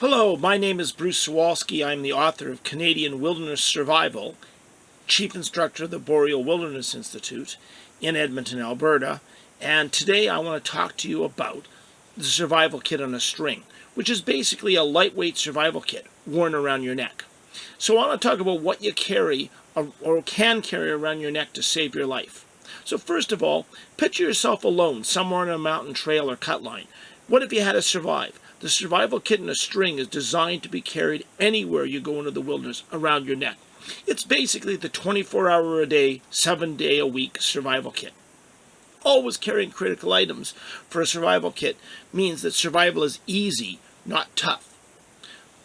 Hello, my name is Bruce Sawalski. I'm the author of Canadian Wilderness Survival, Chief Instructor of the Boreal Wilderness Institute in Edmonton, Alberta, and today I want to talk to you about the survival kit on a string, which is basically a lightweight survival kit worn around your neck. So I want to talk about what you carry or can carry around your neck to save your life. So first of all, picture yourself alone somewhere on a mountain trail or cut line. What if you had to survive? The survival kit in a string is designed to be carried anywhere you go into the wilderness around your neck. It's basically the 24-hour-a-day, 7-day-a-week survival kit. Always carrying critical items for a survival kit means that survival is easy, not tough.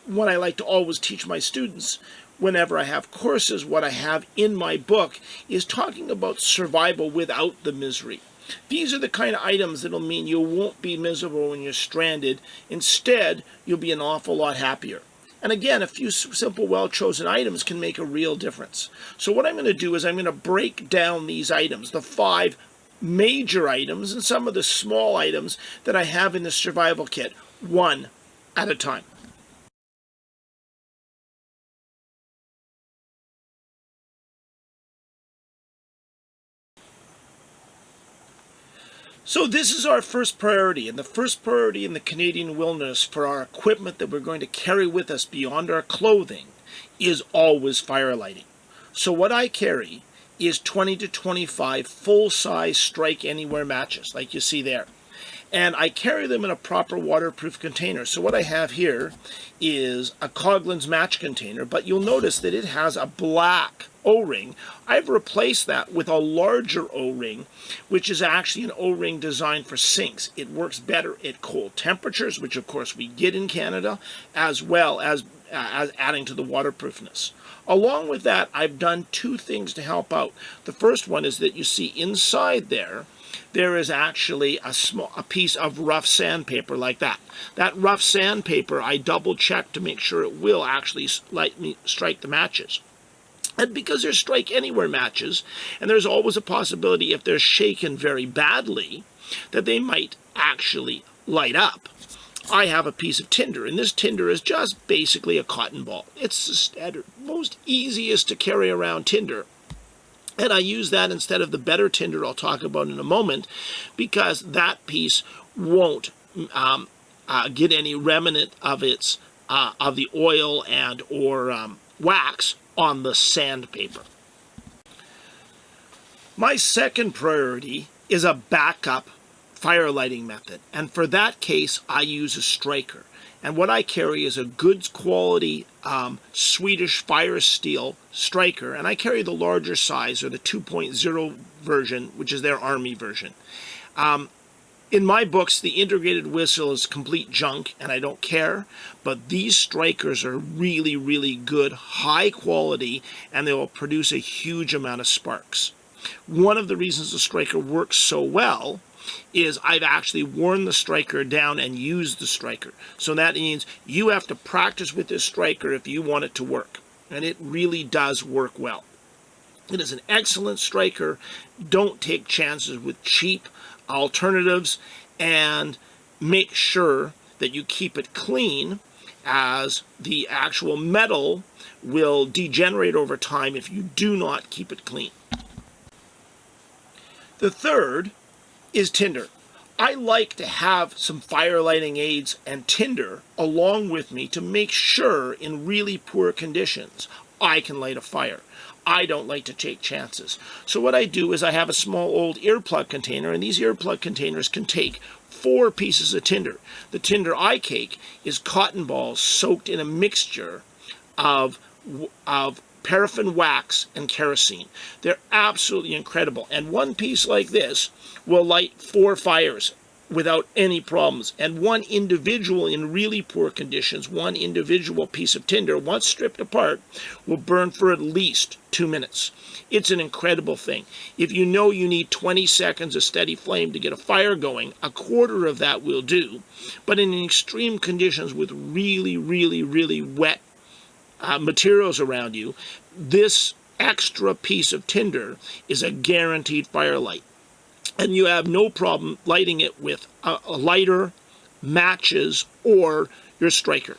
What I like to always teach my students whenever I have courses, what I have in my book, is talking about survival without the misery. These are the kind of items that will mean you won't be miserable when you're stranded. Instead, you'll be an awful lot happier. And again, a few simple, well-chosen items can make a real difference. So what I'm going to do is I'm going to break down these items, the 5 major items and some of the small items that I have in the survival kit, one at a time. So this is our first priority, and the first priority in the Canadian wilderness for our equipment that we're going to carry with us beyond our clothing is always fire lighting. So what I carry is 20 to 25 full-size Strike Anywhere matches, like you see there. And I carry them in a proper waterproof container. So what I have here is a Coghlan's match container, but you'll notice that it has a black O-ring. I've replaced that with a larger O-ring, which is actually an O-ring designed for sinks. It works better at cold temperatures, which of course we get in Canada, as well as adding to the waterproofness. Along with that, I've done 2 things to help out. The first one is that you see inside there is actually a piece of rough sandpaper like that. That rough sandpaper, I double-checked to make sure it will actually let me strike the matches. And because they're Strike Anywhere matches, and there's always a possibility if they're shaken very badly, that they might actually light up, I have a piece of tinder, and this tinder is just basically a cotton ball. It's the standard, most easiest to carry around tinder. And I use that instead of the better tinder I'll talk about in a moment, because that piece won't get any remnant of its of the oil and or wax on the sandpaper. My second priority is a backup fire lighting method, and for that case I use a striker. And what I carry is a good quality Swedish Fire Steel striker, and I carry the larger size, or the 2.0 version, which is their Army version. In my books, the integrated whistle is complete junk, and I don't care, but these strikers are really, really good, high quality, and they will produce a huge amount of sparks. One of the reasons the striker works so well is I've actually worn the striker down and used the striker. So that means you have to practice with this striker if you want it to work. And it really does work well. It is an excellent striker. Don't take chances with cheap alternatives, and make sure that you keep it clean, as the actual metal will degenerate over time if you do not keep it clean. The third is tinder. I like to have some fire lighting aids and tinder along with me to make sure in really poor conditions I can light a fire. I don't like to take chances. So what I do is I have a small old earplug container, and these earplug containers can take 4 pieces of tinder. The tinder I take is cotton balls soaked in a mixture of paraffin wax and kerosene. They're absolutely incredible. And one piece like this will light 4 fires without any problems. And one individual, in really poor conditions, one individual piece of tinder, once stripped apart, will burn for at least 2 minutes. It's an incredible thing. If you know you need 20 seconds of steady flame to get a fire going, a quarter of that will do. But in extreme conditions with really, really, really wet materials around you, this extra piece of tinder is a guaranteed firelight. And you have no problem lighting it with a lighter, matches, or your striker.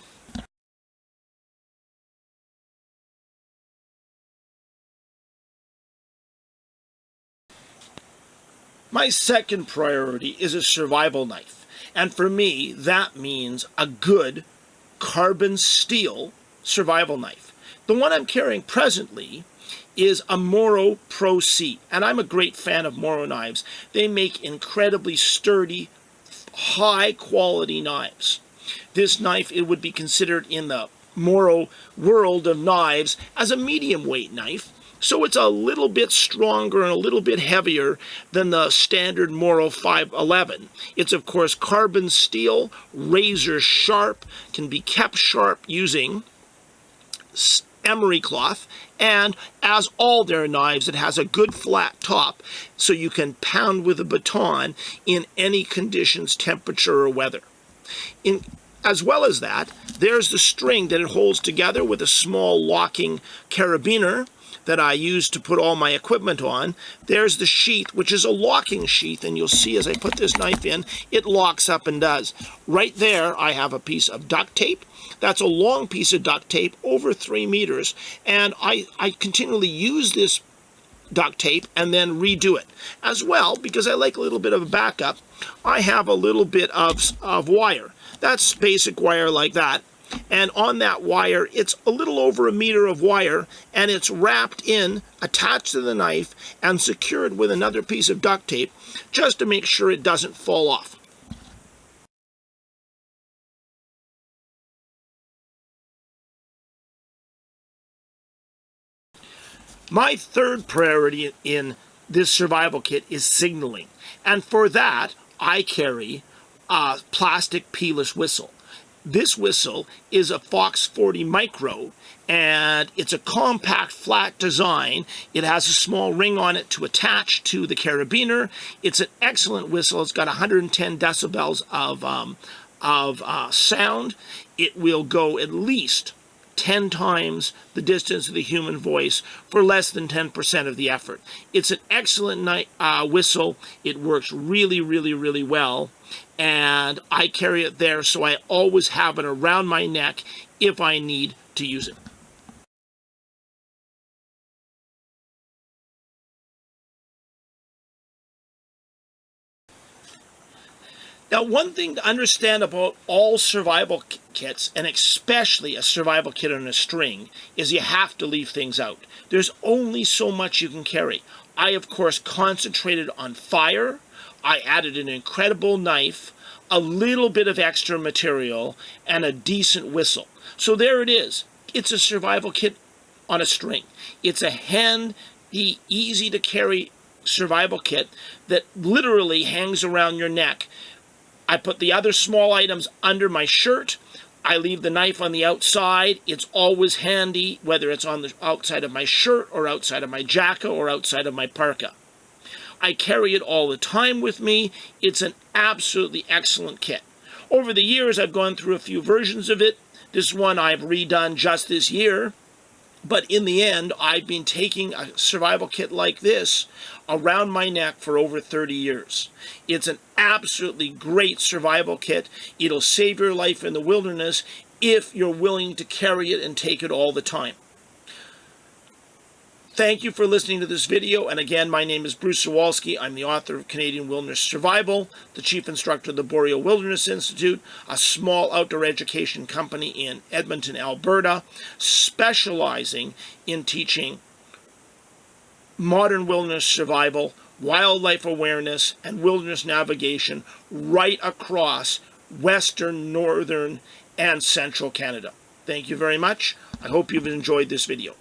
My second priority is a survival knife. And for me, that means a good carbon steel survival knife. The one I'm carrying presently is a Moro Pro C, and I'm a great fan of Moro knives. They make incredibly sturdy, high quality knives. This knife, it would be considered in the Moro world of knives as a medium weight knife. So it's a little bit stronger and a little bit heavier than the standard Moro 511. It's of course carbon steel, razor sharp, can be kept sharp using emery cloth, and as all their knives, it has a good flat top so you can pound with a baton in any conditions, temperature, or weather. As well as that, there's the string that it holds together with a small locking carabiner that I use to put all my equipment on. There's the sheath, which is a locking sheath, and you'll see as I put this knife in, it locks up and does. Right there, I have a piece of duct tape. That's a long piece of duct tape, over 3 meters, and I continually use this duct tape and then redo it. As well, because I like a little bit of a backup, I have a little bit of wire. That's basic wire like that. And on that wire, it's a little over 1 meter of wire, and it's wrapped in, attached to the knife, and secured with another piece of duct tape, just to make sure it doesn't fall off. My third priority in this survival kit is signaling, and for that, I carry a plastic peeless whistle. This whistle is a Fox 40 Micro, and it's a compact, flat design. It has a small ring on it to attach to the carabiner. It's an excellent whistle. It's got 110 decibels of sound. It will go at least 10 times the distance of the human voice for less than 10% of the effort. It's an excellent whistle. It works really, really, really well. And I carry it there, so I always have it around my neck if I need to use it. Now, one thing to understand about all survival kits, and especially a survival kit on a string, is you have to leave things out. There's only so much you can carry. I, of course, concentrated on fire. I added an incredible knife, a little bit of extra material, and a decent whistle. So there it is. It's a survival kit on a string. It's a handy, easy to carry survival kit that literally hangs around your neck. I put the other small items under my shirt. I leave the knife on the outside. It's always handy, whether it's on the outside of my shirt or outside of my jacket or outside of my parka. I carry it all the time with me. It's an absolutely excellent kit. Over the years, I've gone through a few versions of it. This one I've redone just this year. But in the end, I've been taking a survival kit like this around my neck for over 30 years. It's an absolutely great survival kit. It'll save your life in the wilderness if you're willing to carry it and take it all the time. Thank you for listening to this video, and again, my name is Bruce Sawalski. I'm the author of Canadian Wilderness Survival, the chief instructor of the Boreal Wilderness Institute, a small outdoor education company in Edmonton, Alberta, specializing in teaching modern wilderness survival, wildlife awareness, and wilderness navigation right across western, northern, and central Canada. Thank you very much. I hope you've enjoyed this video.